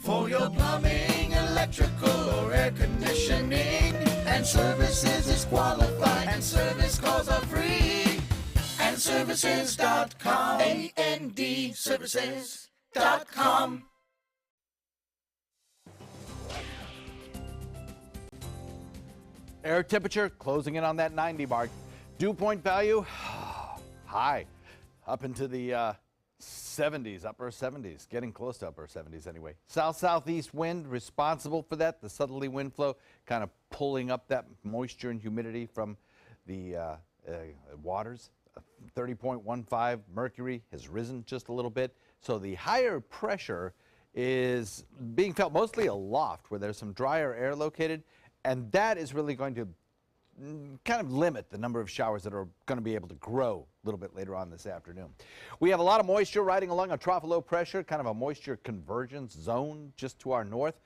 For your plumbing, electrical, or air conditioning, and services is qualified, and service calls are free. And services.com, A-N-D, services.com. Air temperature closing in on that 90 mark. Dew point value, high, up into the 70s, upper 70s, getting close to upper 70s anyway. South-southeast wind responsible for that. The southerly wind flow kind of pulling up that moisture and humidity from the waters. 30.15 mercury has risen just a little bit. So the higher pressure is being felt mostly aloft where there's some drier air located, and that is really going to kind of limit the number of showers that are going to be able to grow a little bit later on this afternoon. We have a lot of moisture riding along a trough of low pressure, kind of a moisture convergence zone just to our north.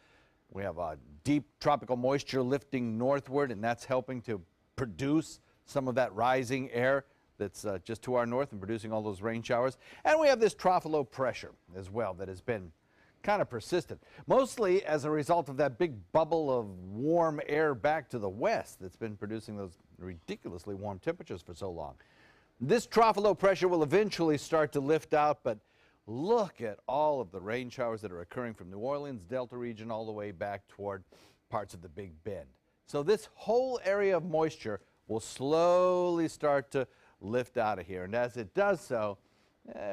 We have a deep tropical moisture lifting northward, and that's helping to produce some of that rising air that's just to our north and producing all those rain showers. And we have this trough of low pressure as well that has been kind of persistent, mostly as a result of that big bubble of warm air back to the west that's been producing those ridiculously warm temperatures for so long. This trough of low pressure will eventually start to lift out, but look at all of the rain showers that are occurring from New Orleans, Delta region, all the way back toward parts of the Big Bend. So this whole area of moisture will slowly start to lift out of here. And as it does so,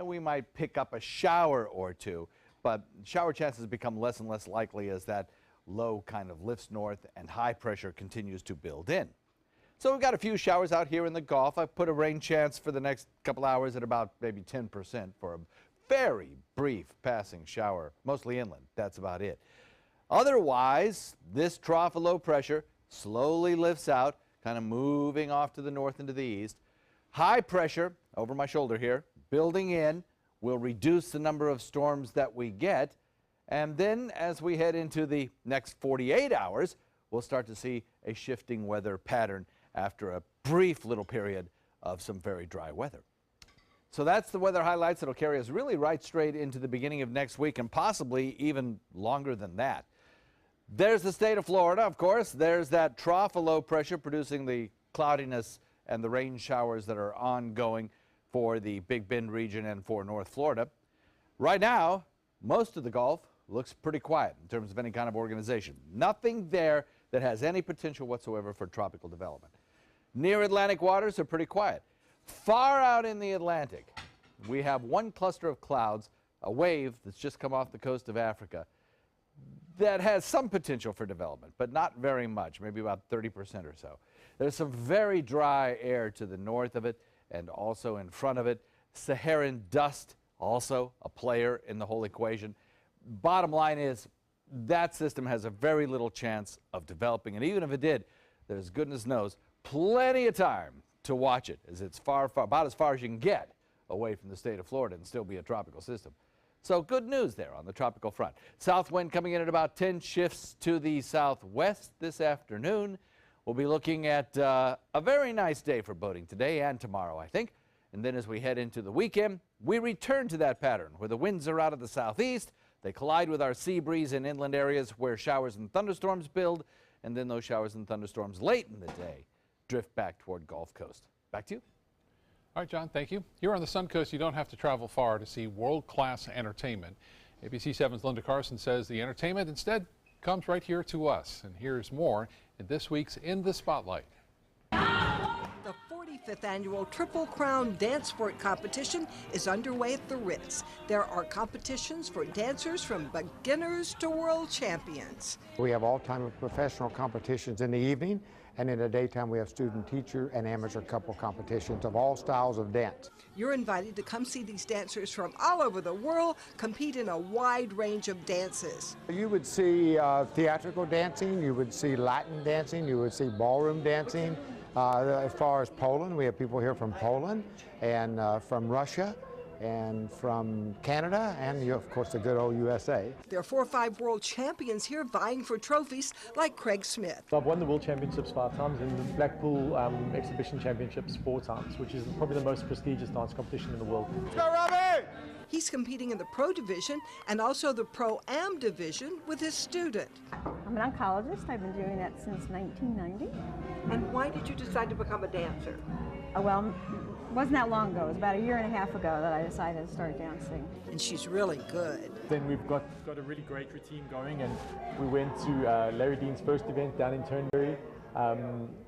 we might pick up a shower or two, but shower chances become less and less likely as that low kind of lifts north and high pressure continues to build in. So we've got a few showers out here in the Gulf. I've put a rain chance for the next couple hours at about maybe 10% for a very brief passing shower, mostly inland. That's about it. Otherwise, this trough of low pressure slowly lifts out, kind of moving off to the north and to the east. High pressure over my shoulder here, building in, will reduce the number of storms that we get. And then as we head into the next 48 hours, we'll start to see a shifting weather pattern after a brief little period of some very dry weather. So that's the weather highlights that'll carry us really right straight into the beginning of next week and possibly even longer than that. There's the state of Florida, of course. There's that trough of low pressure producing the cloudiness and the rain showers that are ongoing for the Big Bend region and for North Florida. Right now, most of the Gulf looks pretty quiet in terms of any kind of organization. Nothing there that has any potential whatsoever for tropical development. Near Atlantic waters are pretty quiet. Far out in the Atlantic, we have one cluster of clouds, a wave that's just come off the coast of Africa that has some potential for development, but not very much, maybe about 30% or so. There's some very dry air to the north of it and also in front of it. Saharan dust, also a player in the whole equation. Bottom line is that system has a very little chance of developing, and even if it did, there's, goodness knows, plenty of time to watch it, as it's about as far as you can get away from the state of Florida and still be a tropical system. So good news there on the tropical front. South wind coming in at about 10 shifts to the southwest this afternoon. We'll be looking at a very nice day for boating today and tomorrow, I think. And then as we head into the weekend, we return to that pattern where the winds are out of the southeast. They collide with our sea breeze in inland areas where showers and thunderstorms build, and then those showers and thunderstorms late in the day drift back toward Gulf Coast. Back to you. All right, John, thank you. Here on the Suncoast, you don't have to travel far to see world-class entertainment. ABC 7's Linda Carson says the entertainment instead comes right here to us. And here's more in this week's In the Spotlight. The 45th annual Triple Crown Dance Sport competition is underway at the Ritz. There are competitions for dancers from beginners to world champions. We have all-time professional competitions in the evening, and in the daytime we have student, teacher, and amateur couple competitions of all styles of dance. You're invited to come see these dancers from all over the world compete in a wide range of dances. You would see theatrical dancing, you would see Latin dancing, you would see ballroom dancing. As far as Poland, we have people here from Poland and from Russia and from Canada and, of course, the good old USA. There are 4 or 5 world champions here vying for trophies like Craig Smith. I've won the World Championships 5 times and the Blackpool Exhibition Championships 4 times, which is probably the most prestigious dance competition in the world. Let's go, Robbie! He's competing in the Pro Division and also the Pro-Am Division with his student. I'm an oncologist. I've been doing that since 1990. And why did you decide to become a dancer? Well, it wasn't that long ago. It was about 1.5 years ago that I decided to start dancing. And she's really good. Then we've got a really great routine going, and we went to Larry Dean's first event down in Turnberry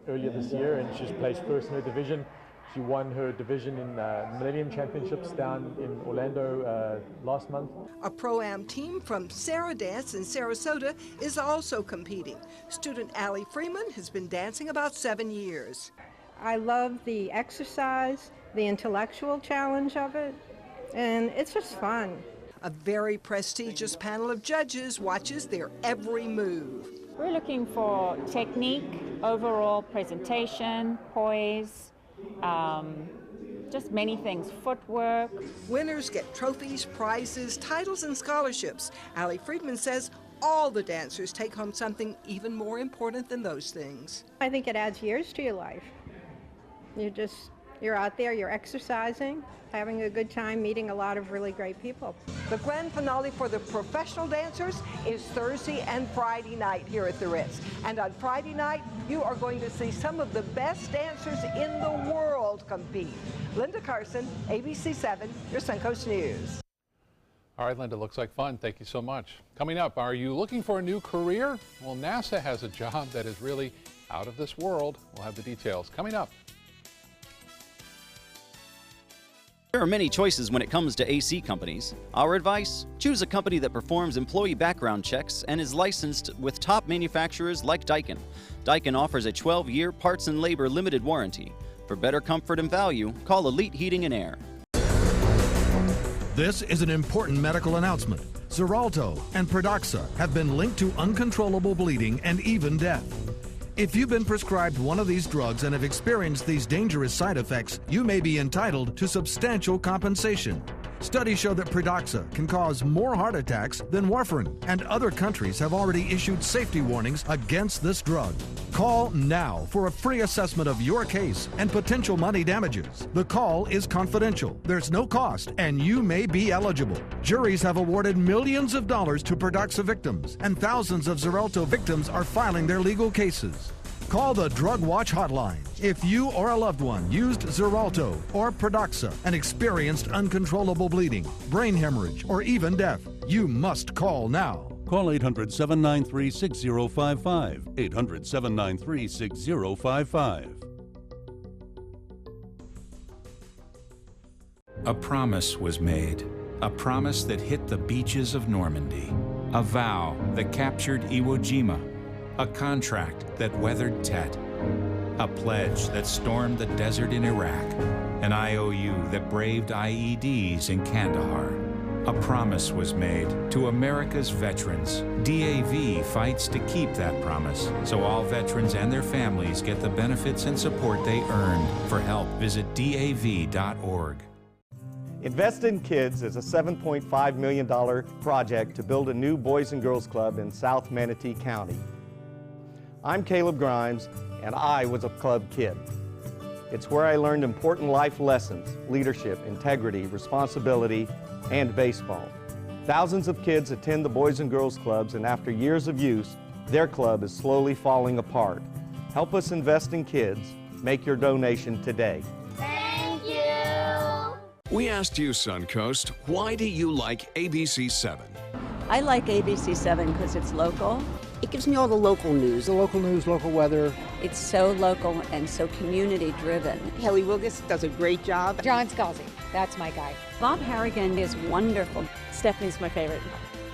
earlier this year, and she's placed first in her division. She won her division in Millennium Championships down in Orlando last month. A Pro-Am team from Sarah Dance in Sarasota is also competing. Student Allie Freeman has been dancing about 7 years. I love the exercise, the intellectual challenge of it, and it's just fun. A very prestigious panel of judges watches their every move. We're looking for technique, overall presentation, poise, just many things, footwork. Winners get trophies, prizes, titles, and scholarships. Allie Friedman says all the dancers take home something even more important than those things. I think it adds years to your life. You're out there, you're exercising, having a good time, meeting a lot of really great people. The grand finale for the professional dancers is Thursday and Friday night here at the Ritz. And on Friday night, you are going to see some of the best dancers in the world compete. Linda Carson, ABC 7, your Suncoast News. All right, Linda, looks like fun. Thank you so much. Coming up, are you looking for a new career? Well, NASA has a job that is really out of this world. We'll have the details coming up. There are many choices when it comes to AC companies. Our advice? Choose a company that performs employee background checks and is licensed with top manufacturers like Daikin. Daikin offers a 12-year parts and labor limited warranty. For better comfort and value, call Elite Heating and Air. This is an important medical announcement. Xarelto and Pradaxa have been linked to uncontrollable bleeding and even death. If you've been prescribed one of these drugs and have experienced these dangerous side effects, you may be entitled to substantial compensation. Studies show that Pradaxa can cause more heart attacks than warfarin, and other countries have already issued safety warnings against this drug. Call now for a free assessment of your case and potential money damages. The call is confidential. There's no cost, and you may be eligible. Juries have awarded millions of dollars to Pradaxa victims, and thousands of Xarelto victims are filing their legal cases. Call the Drug Watch hotline. If you or a loved one used Xarelto or Pradaxa and experienced uncontrollable bleeding, brain hemorrhage, or even death, you must call now. Call 800-793-6055. 800-793-6055. A promise was made. A promise that hit the beaches of Normandy. A vow that captured Iwo Jima. A contract that weathered Tet. A pledge that stormed the desert in Iraq. An IOU that braved IEDs in Kandahar. A promise was made to America's veterans. DAV fights to keep that promise, so all veterans and their families get the benefits and support they earned. For help, visit DAV.org. Invest in Kids is a $7.5 million project to build a new Boys and Girls Club in South Manatee County. I'm Caleb Grimes, and I was a club kid. It's where I learned important life lessons, leadership, integrity, responsibility, and baseball. Thousands of kids attend the Boys and Girls Clubs, and after years of use, their club is slowly falling apart. Help us invest in kids. Make your donation today. Thank you! We asked you, Suncoast, why do you like ABC7? I like ABC7 because it's local. It gives me all the local news, local weather. It's so local and so community-driven. Kelly Wilgus does a great job. John Scalzi, that's my guy. Bob Harrigan is wonderful. Stephanie's my favorite.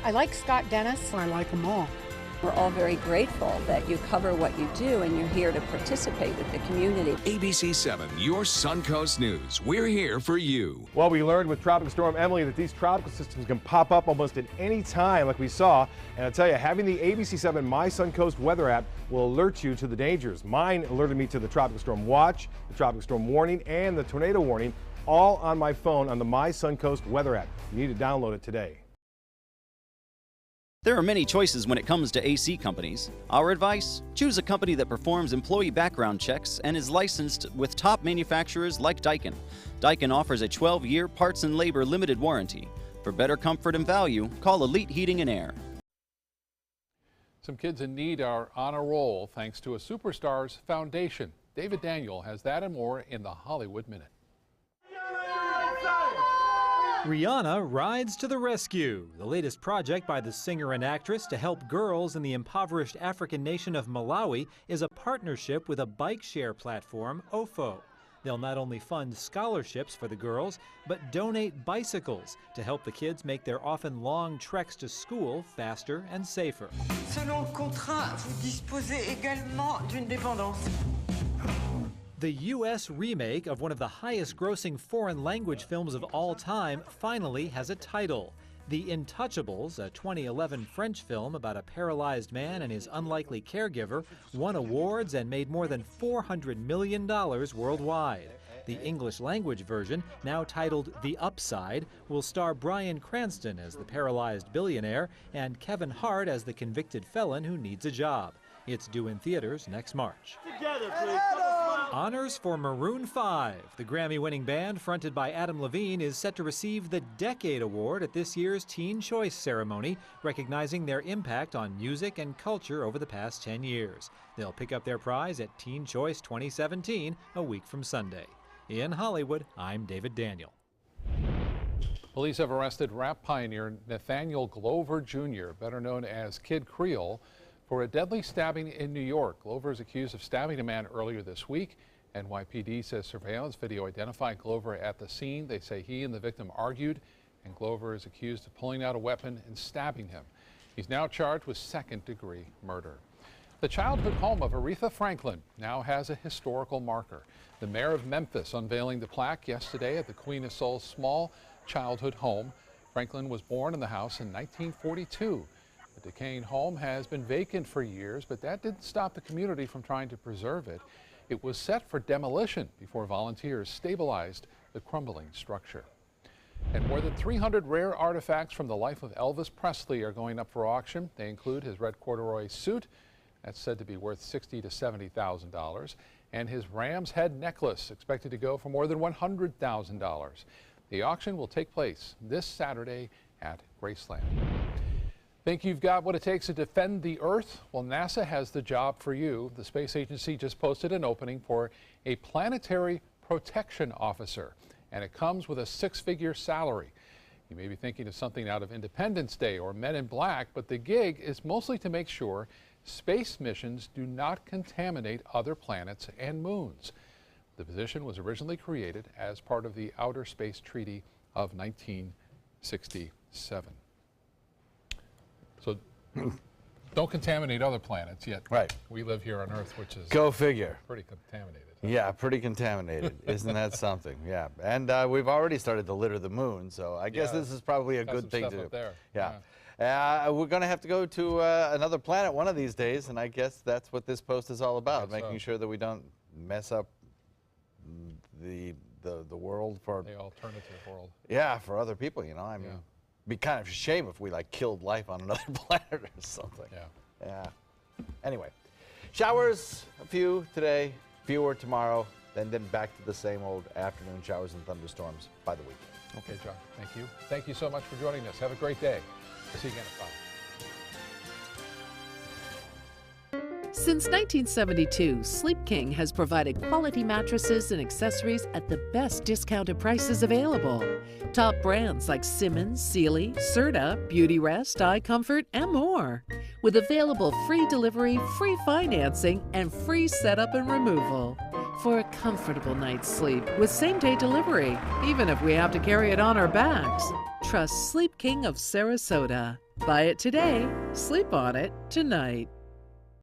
I like Scott Dennis. I like them all. We're all very grateful that you cover what you do and you're here to participate with the community. ABC7, your Suncoast News. We're here for you. Well, we learned with Tropical Storm Emily that these tropical systems can pop up almost at any time like we saw. And I'll tell you, having the ABC7 My Suncoast weather app will alert you to the dangers. Mine alerted me to the Tropical Storm Watch, the Tropical Storm Warning, and the Tornado Warning, all on my phone on the My Suncoast weather app. You need to download it today. There are many choices when it comes to AC companies. Our advice? Choose a company that performs employee background checks and is licensed with top manufacturers like Daikin. Daikin offers a 12-year parts and labor limited warranty. For better comfort and value, call Elite Heating and Air. Some kids in need are on a roll thanks to a superstar's foundation. David Daniel has that and more in the Hollywood Minute. Rihanna rides to the rescue. The latest project by the singer and actress to help girls in the impoverished African nation of Malawi is a partnership with a bike share platform, OFO. They'll not only fund scholarships for the girls, but donate bicycles to help the kids make their often long treks to school faster and safer. Selon le contrat, vous disposez également d'une dépendance. The U.S. remake of one of the highest-grossing foreign language films of all time finally has a title. The Intouchables, a 2011 French film about a paralyzed man and his unlikely caregiver, won awards and made more than $400 million worldwide. The English-language version, now titled The Upside, will star Bryan Cranston as the paralyzed billionaire and Kevin Hart as the convicted felon who needs a job. It's due in theaters next March. Together, please. Honors for Maroon 5. The Grammy-winning band, fronted by Adam Levine, is set to receive the Decade Award at this year's Teen Choice ceremony, recognizing their impact on music and culture over the past 10 years. They'll pick up their prize at Teen Choice 2017, a week from Sunday. In Hollywood, I'm David Daniel. Police have arrested rap pioneer Nathaniel Glover Jr., better known as Kid Creole, for a deadly stabbing in New York. Glover is accused of stabbing a man earlier this week. NYPD says surveillance video identified Glover at the scene. They say he and the victim argued, and Glover is accused of pulling out a weapon and stabbing him. He's now charged with second-degree murder. The childhood home of Aretha Franklin now has a historical marker. The mayor of Memphis unveiling the plaque yesterday at the Queen of Soul's small childhood home. Franklin was born in the house in 1942. The decaying home has been vacant for years, but that didn't stop the community from trying to preserve it. It was set for demolition before volunteers stabilized the crumbling structure. And more than 300 rare artifacts from the life of Elvis Presley are going up for auction. They include his red corduroy suit, that's said to be worth $60,000 to $70,000, and his ram's head necklace, expected to go for more than $100,000. The auction will take place this Saturday at Graceland. Think you've got what it takes to defend the Earth? Well, NASA has the job for you. The space agency just posted an opening for a planetary protection officer, and it comes with a six-figure salary. You may be thinking of something out of Independence Day or Men in Black, but the gig is mostly to make sure space missions do not contaminate other planets and moons. The position was originally created as part of the Outer Space Treaty of 1967. So don't contaminate other planets yet. Right. We live here on Earth, which is Go figure. pretty contaminated. Yeah, pretty contaminated. Isn't that something? Yeah. And we've already started to litter the moon, so I guess this is probably a good thing to do. There. Yeah. We're going to have to go to another planet one of these days, and I guess that's what this post is all about, making sure that we don't mess up the world for the alternative world. Yeah, for other people, you know. I mean, be kind of a shame if we like killed life on another planet or something. Yeah. Anyway, showers, a few today, fewer tomorrow, then back to the same old afternoon showers and thunderstorms by the week. Okay, John. Thank you. Thank you so much for joining us. Have a great day. See you again at 5. Since 1972, Sleep King has provided quality mattresses and accessories at the best discounted prices available. Top brands like Simmons, Sealy, Serta, Beautyrest, iComfort, and more. With available free delivery, free financing, and free setup and removal. For a comfortable night's sleep with same-day delivery, even if we have to carry it on our backs. Trust Sleep King of Sarasota. Buy it today, sleep on it tonight.